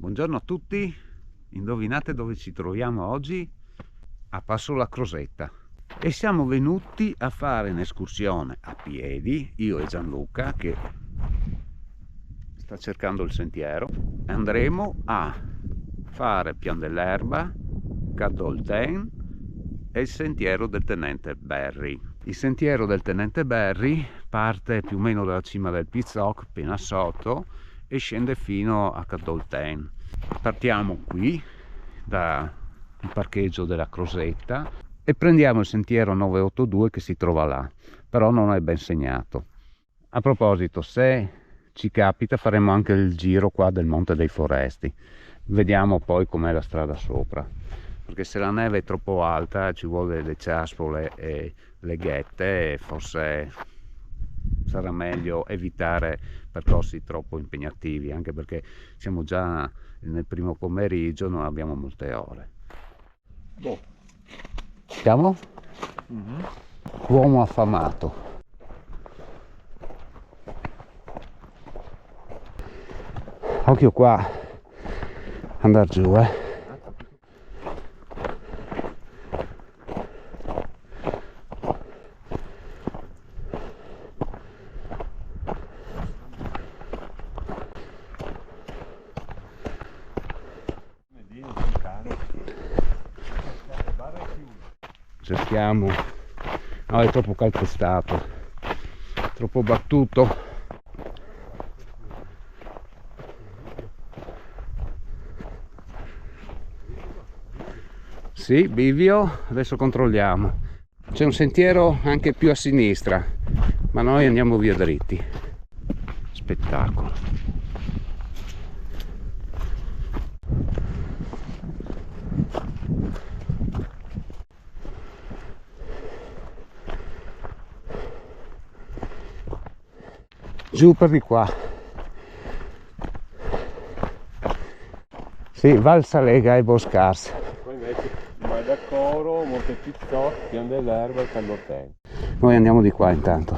Buongiorno a tutti, indovinate dove ci troviamo oggi? A Passo la Crosetta e siamo venuti a fare un'escursione a piedi, io e Gianluca che sta cercando il sentiero. Andremo a fare Pian dell'Erba, Cadolten e il sentiero del Tenente Berry. Il sentiero del Tenente Berry parte più o meno dalla cima del Pizzoc, appena sotto, e scende fino a Cadolten. Partiamo qui dal parcheggio della Crosetta e prendiamo il sentiero 982 che si trova là, però non è ben segnato. A proposito, se ci capita faremo anche il giro qua del Monte dei Foresti, vediamo poi com'è la strada sopra, perché se la neve è troppo alta ci vuole le ciaspole e le ghette e forse sarà meglio evitare percorsi troppo impegnativi, anche perché siamo già nel primo pomeriggio, non abbiamo molte ore. Siamo? Uomo affamato. Occhio qua, andar giù, Cerchiamo, no, è troppo calpestato, troppo battuto. Sì, bivio, adesso controlliamo. C'è un sentiero anche più a sinistra, ma noi andiamo via dritti. Spettacolo. Giù per di qua. Sì, Val Salega e Boscars. Poi invece Madacoro, Monte Pizzoc, Pian dell'Erba e Cadolten. Noi andiamo di qua intanto.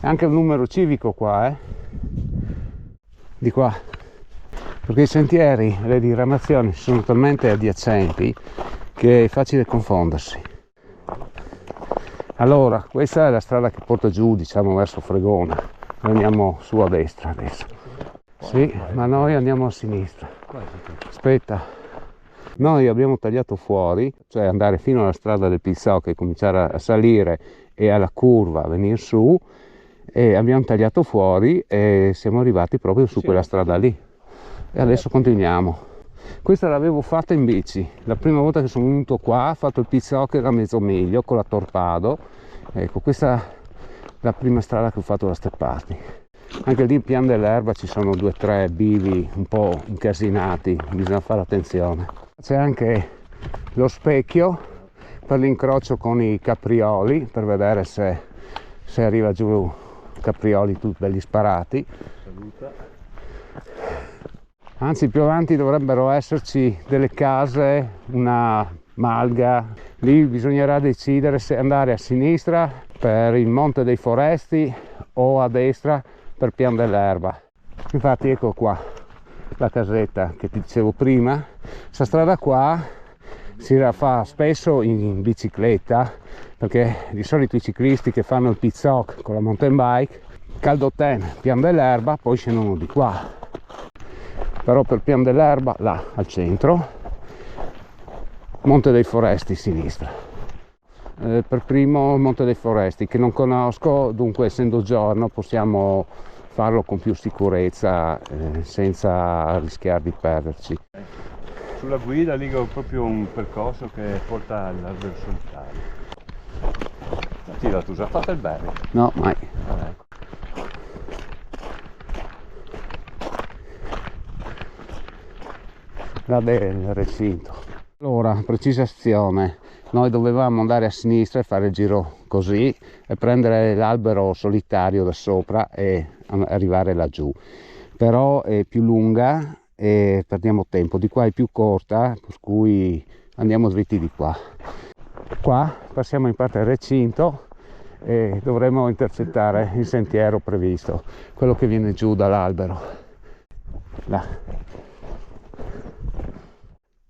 Anche un numero civico qua, di qua, perché i sentieri e le diramazioni sono talmente adiacenti che è facile confondersi. Allora, questa è la strada che porta giù, diciamo, verso Fregona. Noi andiamo su a destra adesso. Sì, ma noi andiamo a sinistra. Aspetta. Noi abbiamo tagliato fuori, cioè andare fino alla strada del Pizzoc e cominciare a salire e alla curva a venire su, e abbiamo tagliato fuori e siamo arrivati proprio su quella strada lì. E adesso continuiamo. Questa l'avevo fatta in bici, la prima volta che sono venuto qua, ho fatto il Pizzoc, era mezzo miglio con la Torpado. Ecco, questa è la prima strada che ho fatto da ste parti. Anche lì in Pian dell'Erba ci sono 2 o 3 bivi un po' incasinati, bisogna fare attenzione. C'è anche lo specchio per l'incrocio con i caprioli, per vedere se arriva giù caprioli tutti belli sparati. Saluta. Anzi, più avanti dovrebbero esserci delle case, una malga. Lì bisognerà decidere se andare a sinistra per il Monte dei Foresti o a destra per Pian dell'Erba. Infatti ecco qua la casetta che ti dicevo prima. Questa strada qua si fa spesso in bicicletta, perché di solito i ciclisti che fanno il Pizzoc con la mountain bike, Cadolten, Pian dell'Erba, poi scendono di qua. Però per Pian dell'Erba, là al centro, Monte dei Foresti sinistra. Per primo Monte dei Foresti, che non conosco, dunque essendo giorno possiamo farlo con più sicurezza, senza rischiare di perderci. Sulla guida lì ho proprio un percorso che porta all'albero solitario. Sì, l'ho già fatto il Berry? No, mai. Ecco. Là del recinto. Allora, precisazione, noi dovevamo andare a sinistra e fare il giro così e prendere l'albero solitario da sopra e arrivare laggiù, però è più lunga e perdiamo tempo. Di qua è più corta, per cui andiamo dritti di qua. Qua passiamo in parte al recinto e dovremo intercettare il sentiero previsto, quello che viene giù dall'albero là.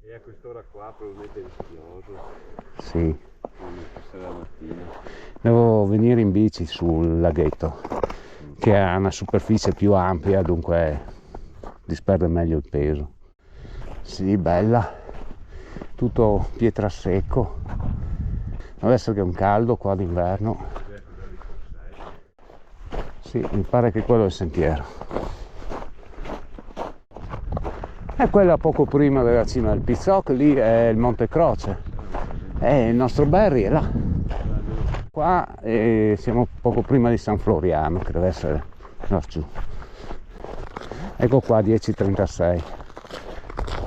E a quest'ora qua probabilmente è rischioso. Sì, La mattina. devo venire in bici sul laghetto che ha una superficie più ampia, dunque disperde meglio il peso. Sì, bella, tutto pietrasecco. Deve essere che è un caldo qua d'inverno. Sì, mi pare che quello è il sentiero. E quella poco prima della cima del Pizzoc, lì è il Monte Croce. E il nostro Berry è là. Qua siamo poco prima di San Floriano, che deve essere giù. Ecco qua 10:36.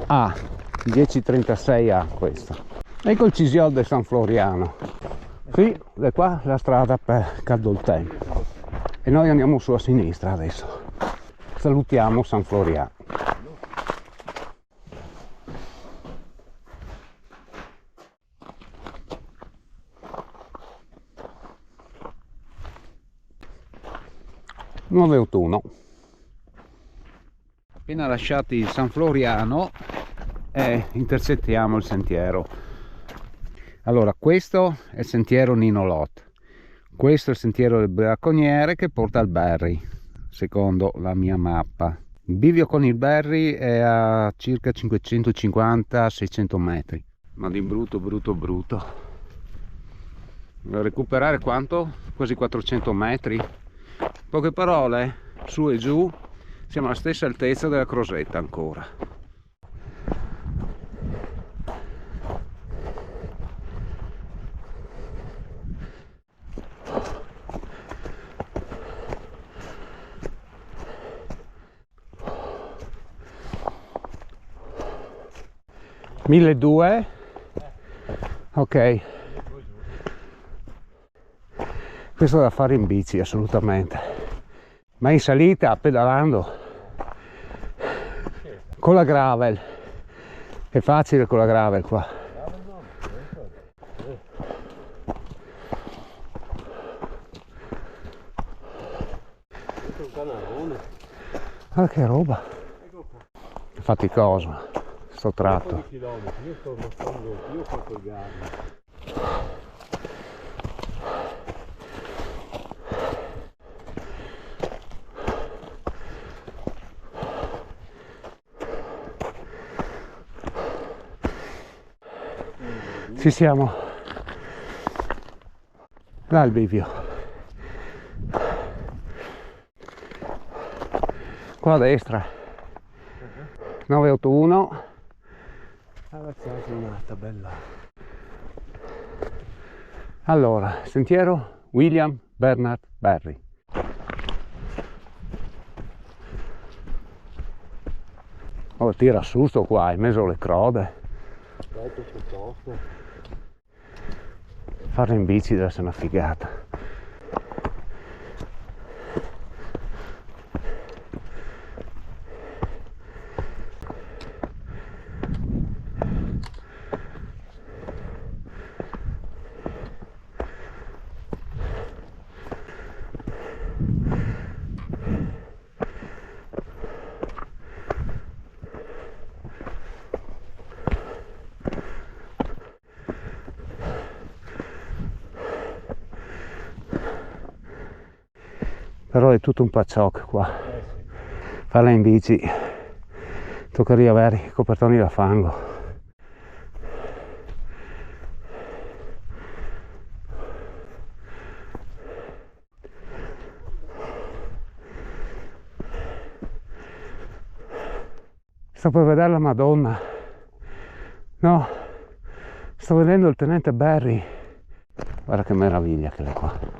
Ah, 10:36 A questo. Ecco il Cisiol di San Floriano. Sì, è qua la strada per Caldolten. E noi andiamo su a sinistra adesso. Salutiamo San Floriano. Nuovo autunno. Appena lasciati San Floriano intercettiamo il sentiero. Allora, questo è il sentiero Nino Lot, questo è il sentiero del bracconiere che porta al Berry, secondo la mia mappa. Il bivio con il Berry è a circa 550-600 metri, ma di brutto. Recuperare quanto? Quasi 400 metri. In poche parole, su e giù siamo alla stessa altezza della Crosetta ancora. $1.200? Ok. Questo è da fare in bici assolutamente, ma in salita pedalando con la gravel è facile, con la gravel qua. Ah, che roba, faticoso sto tratto. Io sto mostrando, io ho fatto il gara. Ci siamo, là il bivio, qua a destra 981. Un'altra bella. Allora, sentiero William Bernard Berry. Oh, tira su sto qua, in mezzo alle crode. Farlo in bici deve essere una figata. Però è tutto un pacciocco qua, farla in bici tocca riavere i copertoni da fango. Sto per vedere la Madonna, no, sto vedendo il tenente Berry, guarda che meraviglia che è qua.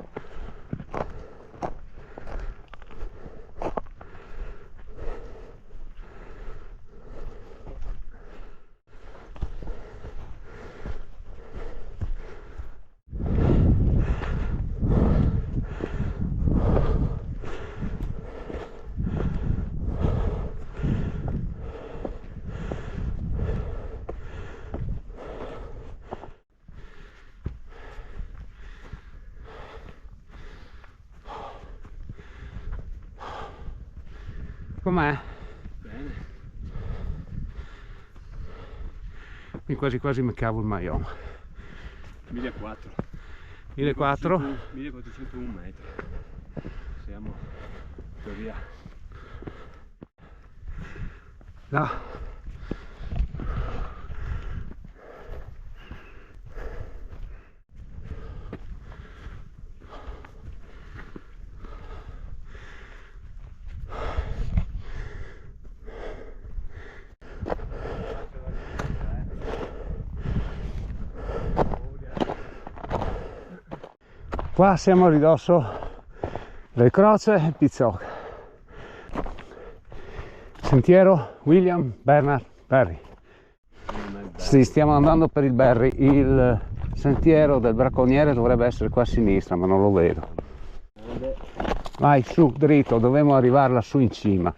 Com'è? Bene. Qui quasi quasi mi cavo il maillot. 1400. 1400? 1401 metri. Siamo in teoria. Là. Qua siamo a ridosso del Croce e Pizzocca. Sentiero William Bernard Berry. Sì, stiamo andando per il Berry. Il sentiero del bracconiere dovrebbe essere qua a sinistra, ma non lo vedo. Vai su, dritto, dovremmo arrivare lassù in cima.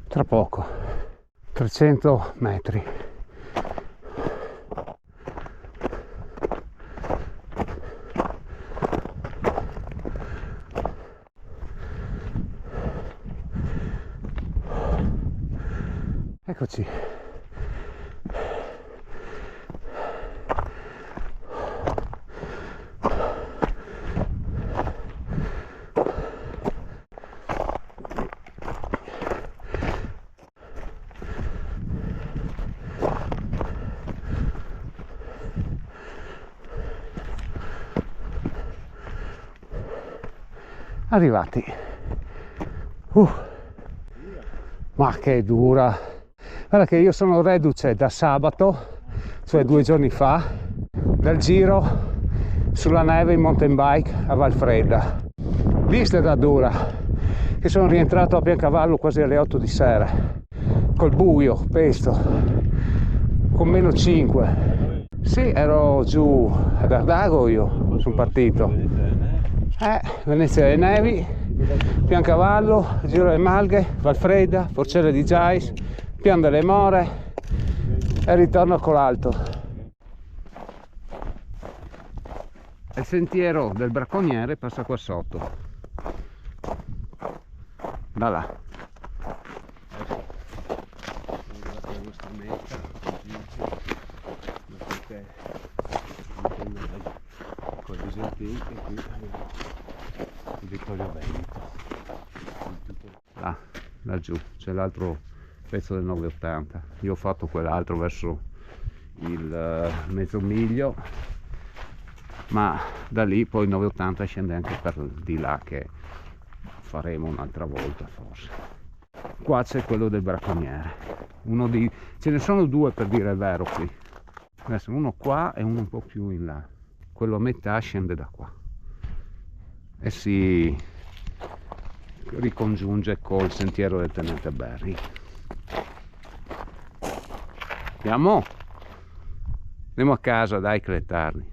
Tra poco, 300 metri. Eccoci. Arrivati. Ma che dura. Guarda che io sono reduce da sabato, cioè 2 giorni fa, dal giro sulla neve in mountain bike a Valfredda. Vista da dura, che sono rientrato a Piancavallo quasi alle 8 di sera, col buio, pesto, con meno 5. Sì, ero giù ad Ardago, io sono partito. Venezia delle Nevi, Piancavallo, Giro delle Malghe, Valfredda, Forcelle di Gais, Pian delle More e ritorno a Colalto. Il sentiero del bracconiere passa qua sotto, da là. Vittorio Veneto. Là, laggiù c'è l'altro pezzo del 980. Io ho fatto quell'altro verso il mezzo miglio, ma da lì poi il 980 scende anche per di là, che faremo un'altra volta forse. Qua c'è quello del bracconiere, ce ne sono 2 per dire il vero qui. Adesso uno qua e uno un po' più in là. Quello a metà scende da qua e si ricongiunge col sentiero del tenente Berry. Andiamo a casa, dai, che è tardi.